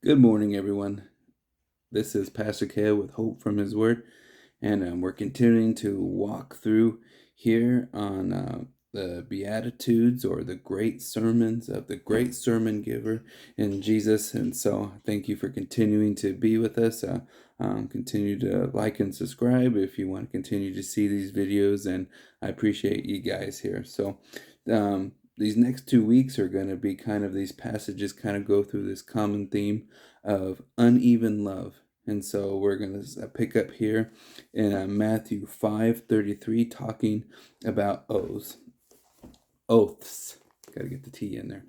Good morning, everyone. This is Pastor Kale with Hope from His Word, and we're continuing to walk through here on the Beatitudes or the great sermons of the great sermon giver in Jesus. And so, thank you for continuing to be with us. Continue to like and subscribe if you want to continue to see these videos, and I appreciate you guys here. These next 2 weeks are going to be kind of these passages kind of go through this common theme of uneven love. And so we're going to pick up here in Matthew 5:33, talking about oaths. Oaths. Got to get the T in there.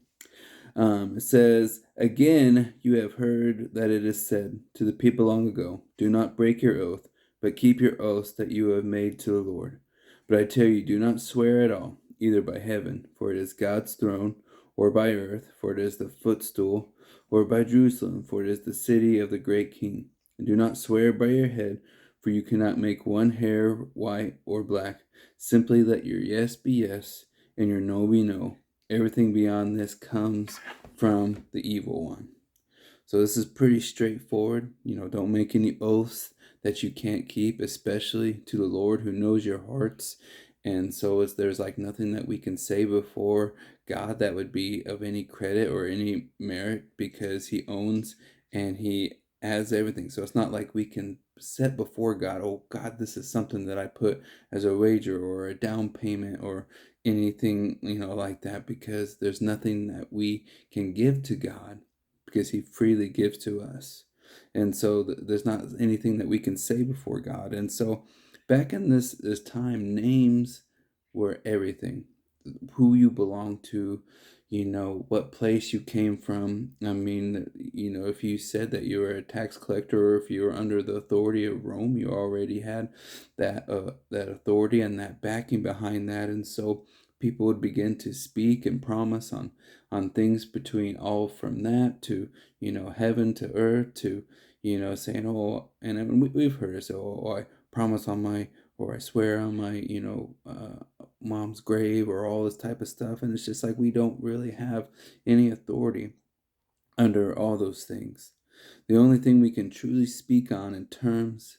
It says, "Again, you have heard that it is said to the people long ago, 'Do not break your oath, but keep your oaths that you have made to the Lord.' But I tell you, do not swear at all, either by heaven, for it is God's throne, or by earth, for it is the footstool, or by Jerusalem, for it is the city of the great King. And do not swear by your head, for you cannot make one hair white or black. Simply let your yes be yes, and your no be no. Everything beyond this comes from the evil one." So this is pretty straightforward. Don't make any oaths that you can't keep, especially to the Lord who knows your hearts. And so there's like nothing that we can say before God that would be of any credit or any merit, because he owns and he has everything. So it's not like we can set before God, "Oh God, this is something that I put as a wager or a down payment or anything, like that," because there's nothing that we can give to God, because he freely gives to us. And so there's not anything that we can say before God. And so back in this time, names were everything. Who you belong to, what place you came from. I mean, if you said that you were a tax collector, or if you were under the authority of Rome, you already had that authority and that backing behind that. And so people would begin to speak and promise on things between all from that to, heaven to earth to, saying, "Oh," and we've heard it say, "Oh, I promise on my," or "I swear on my," mom's grave, or all this type of stuff. And it's just like we don't really have any authority under all those things. The only thing we can truly speak on in terms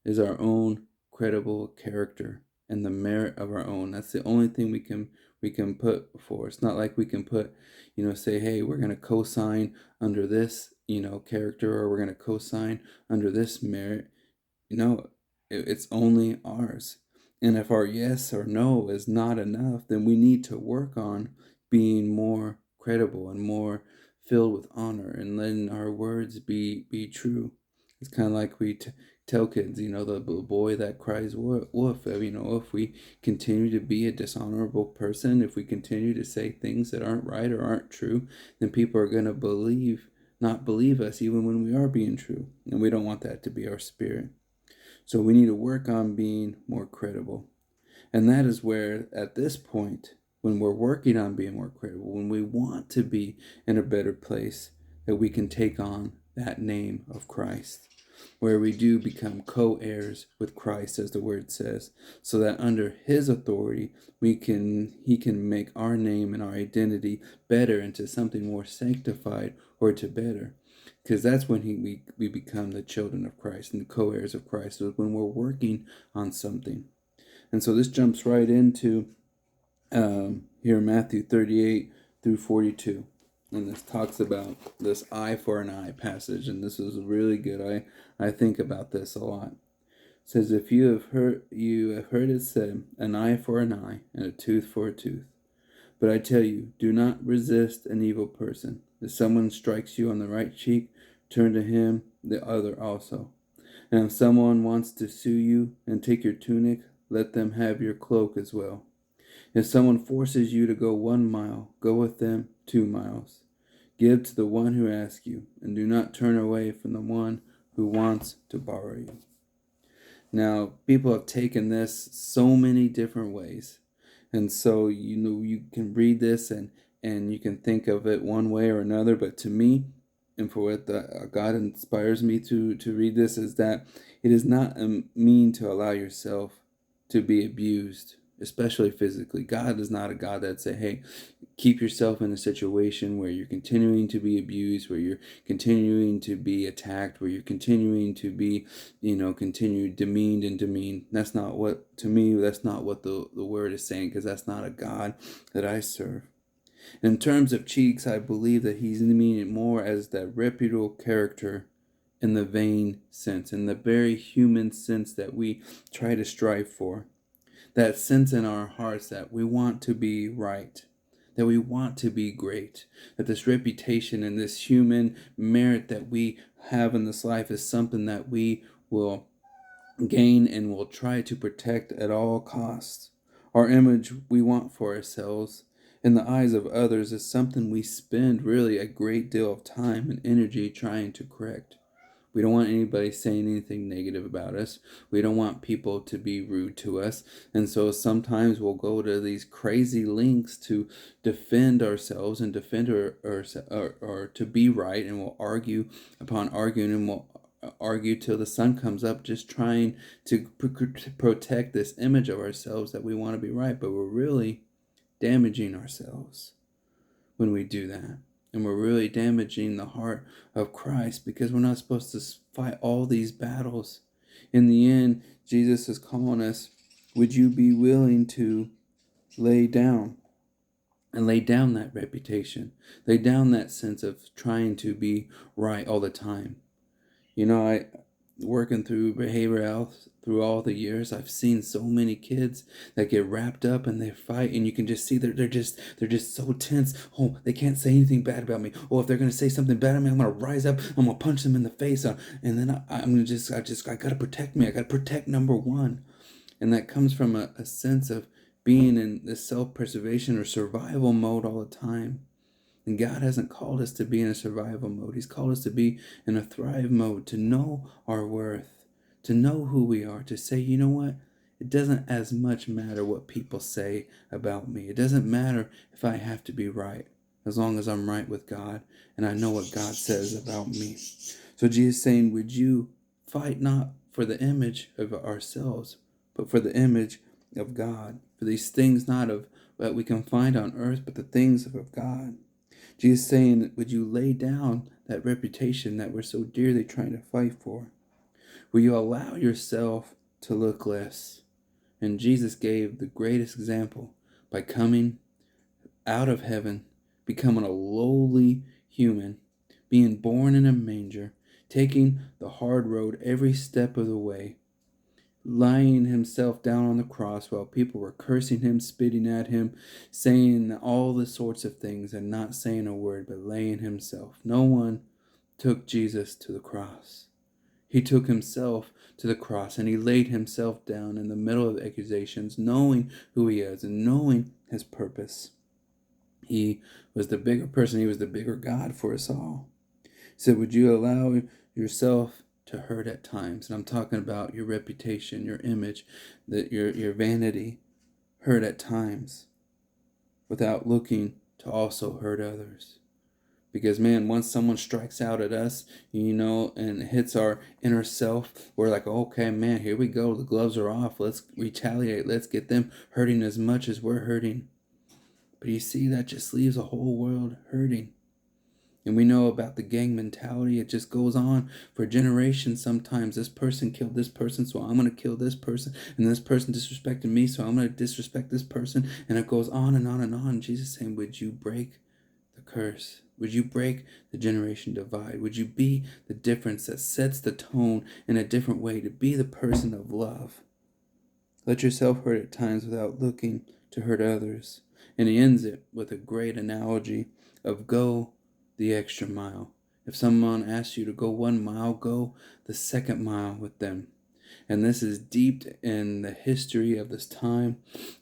is our own credible character and the merit of our own. That's the only thing we can put before. It's not like we can put, say, "Hey, we're going to co-sign under this, character, or we're going to co-sign under this merit." It's only ours. And if our yes or no is not enough, then we need to work on being more credible and more filled with honor, and letting our words be true. It's kind of like we tell kids, the boy that cries wolf. If we continue to be a dishonorable person, if we continue to say things that aren't right or aren't true, then people are going to not believe us even when we are being true. And we don't want that to be our spirit. So we need to work on being more credible. And that is where, at this point, when we're working on being more credible, when we want to be in a better place, that we can take on that name of Christ, where we do become co-heirs with Christ, as the word says, so that under his authority, he can make our name and our identity better into something more sanctified, or to better. Because that's when we become the children of Christ and the co-heirs of Christ, is when we're working on something. And so this jumps right into here Matthew 38 through 42. And this talks about this eye for an eye passage. And this is really good. I think about this a lot. It says, "If you have heard it said, an eye for an eye and a tooth for a tooth. But I tell you, do not resist an evil person. If someone strikes you on the right cheek, turn to him the other also. And if someone wants to sue you and take your tunic, let them have your cloak as well. If someone forces you to go 1 mile, go with them 2 miles. Give to the one who asks you, and do not turn away from the one who wants to borrow you." Now, people have taken this so many different ways. And so, you can read this and you can think of it one way or another. But to me, and for what God inspires me to read this, is that it is not mean to allow yourself to be abused especially physically. God is not a God that say, hey, keep yourself in a situation where you're continuing to be abused, where you're continuing to be attacked, where you're continuing to be, continued demeaned and demeaned. That's not what, to me, that's not what the word is saying, because that's not a God that I serve. In terms of cheeks, I believe that he's meaning it more as that reputable character in the vain sense, in the very human sense that we try to strive for. That sense in our hearts that we want to be right, that we want to be great, that this reputation and this human merit that we have in this life is something that we will gain and will try to protect at all costs. Our image we want for ourselves in the eyes of others is something we spend really a great deal of time and energy trying to correct. We don't want anybody saying anything negative about us. We don't want people to be rude to us. And so sometimes we'll go to these crazy lengths to defend ourselves and defend or to be right. And we'll argue upon arguing, and we'll argue till the sun comes up, just trying to protect this image of ourselves that we want to be right. But we're really damaging ourselves when we do that. And we're really damaging the heart of Christ, because we're not supposed to fight all these battles. In the end, Jesus is calling us, would you be willing to lay down that reputation, lay down that sense of trying to be right all the time? I working through behavioral health through all the years, I've seen so many kids that get wrapped up and they fight, and you can just see they're just so tense. Oh, they can't say anything bad about me. Oh, if they're gonna say something bad about me, I'm gonna rise up, I'm gonna punch them in the face, and then I gotta protect me. I gotta protect number one. And that comes from a sense of being in this self-preservation or survival mode all the time. And God hasn't called us to be in a survival mode. He's called us to be in a thrive mode, to know our worth, to know who we are, to say, you know what? It doesn't as much matter what people say about me. It doesn't matter if I have to be right, as long as I'm right with God and I know what God says about me. So Jesus is saying, would you fight not for the image of ourselves, but for the image of God, for these things not of that we can find on earth, but the things of God. Jesus saying, would you lay down that reputation that we're so dearly trying to fight for? Will you allow yourself to look less? And Jesus gave the greatest example by coming out of heaven, becoming a lowly human, being born in a manger, taking the hard road every step of the way, lying himself down on the cross while people were cursing him, spitting at him, saying all the sorts of things and not saying a word, but laying himself. No one took Jesus to the cross. He took himself to the cross, and he laid himself down in the middle of the accusations, knowing who he is and knowing his purpose. He was the bigger person. He was the bigger God for us all. He said, would you allow yourself to hurt at times? And I'm talking about your reputation, your image, your vanity, hurt at times without looking to also hurt others. Because, man, once someone strikes out at us, and hits our inner self, we're like, okay, man, here we go. The gloves are off. Let's retaliate. Let's get them hurting as much as we're hurting. But you see, that just leaves a whole world hurting. And we know about the gang mentality. It just goes on for generations sometimes. This person killed this person, so I'm going to kill this person. And this person disrespected me, so I'm going to disrespect this person. And it goes on and on and on. Jesus saying, would you break the curse? Would you break the generation divide? Would you be the difference that sets the tone in a different way, to be the person of love? Let yourself hurt at times without looking to hurt others. And he ends it with a great analogy of go the extra mile. If someone asks you to go 1 mile, go the second mile with them. And this is deep in the history of this time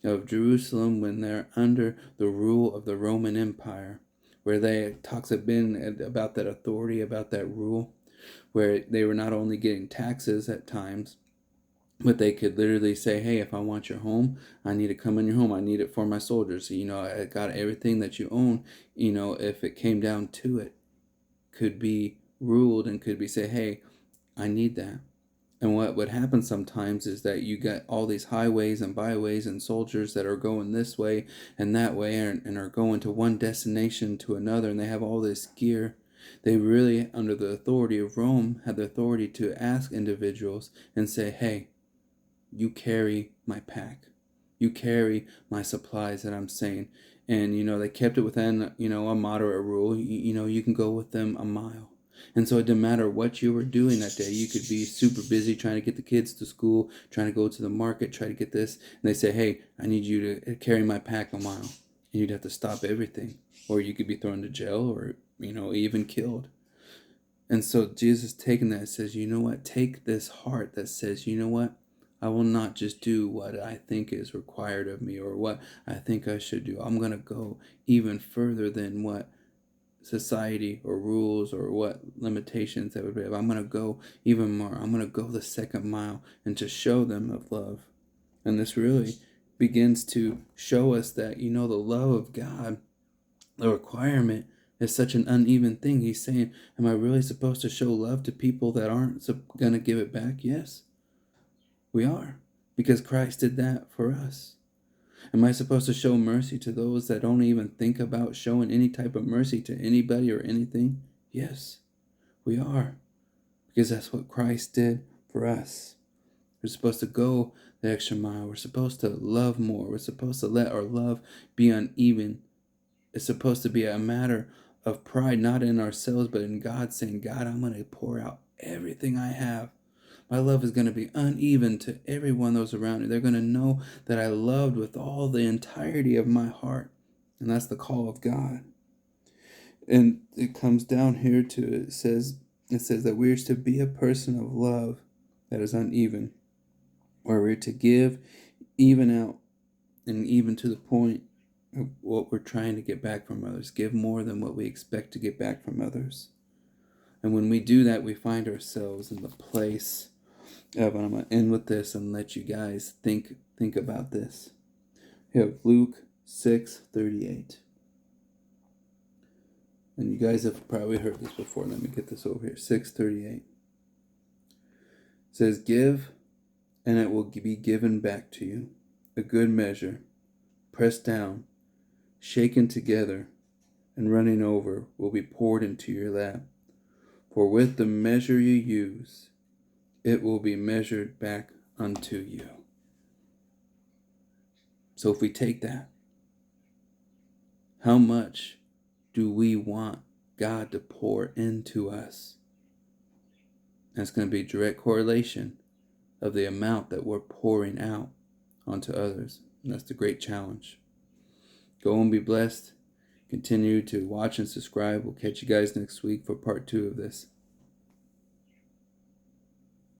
of Jerusalem, when they're under the rule of the Roman Empire, where they talks have been about that authority, about that rule, where they were not only getting taxes at times, but they could literally say, hey, if I want your home, I need to come in your home. I need it for my soldiers. I got everything that you own, if it came down to it, could be ruled and could be say, hey, I need that. And what would happen sometimes is that you get all these highways and byways and soldiers that are going this way and that way and are going to one destination to another, and they have all this gear. They really, under the authority of Rome, had the authority to ask individuals and say, hey, you carry my pack. You carry my supplies that I'm saying. And, they kept it within, a moderate rule. You can go with them a mile. And so it didn't matter what you were doing that day. You could be super busy trying to get the kids to school, trying to go to the market, try to get this. And they say, hey, I need you to carry my pack a mile. And you'd have to stop everything. Or you could be thrown to jail or, even killed. And so Jesus taking that says, you know what? Take this heart that says, you know what? I will not just do what I think is required of me or what I think I should do. I'm going to go even further than what society or rules or what limitations that would be. I'm going to go even more. I'm going to go the second mile and to show them of love. And this really begins to show us that, the love of God, the requirement is such an uneven thing. He's saying, am I really supposed to show love to people that aren't going to give it back? Yes, we are, because Christ did that for us. Am I supposed to show mercy to those that don't even think about showing any type of mercy to anybody or anything? Yes, we are, because that's what Christ did for us. We're supposed to go the extra mile. We're supposed to love more. We're supposed to let our love be uneven. It's supposed to be a matter of pride, not in ourselves, but in God, saying, God, I'm going to pour out everything I have. My love is going to be uneven to everyone those around me. They're going to know that I loved with all the entirety of my heart. And that's the call of God. And it comes down here to, it says that we're to be a person of love that is uneven, where we're to give even out and even to the point of what we're trying to get back from others. Give more than what we expect to get back from others. And when we do that, we find ourselves in the place of, and I'm going to end with this and let you guys think about this. We have Luke 6:38. And you guys have probably heard this before. Let me get this over here. 6:38. It says, give, and it will be given back to you. A good measure, pressed down, shaken together, and running over will be poured into your lap. For with the measure you use, it will be measured back unto you. So if we take that, how much do we want God to pour into us? That's going to be a direct correlation of the amount that we're pouring out onto others. And that's the great challenge. Go and be blessed. Continue to watch and subscribe. We'll catch you guys next week for part 2 of this.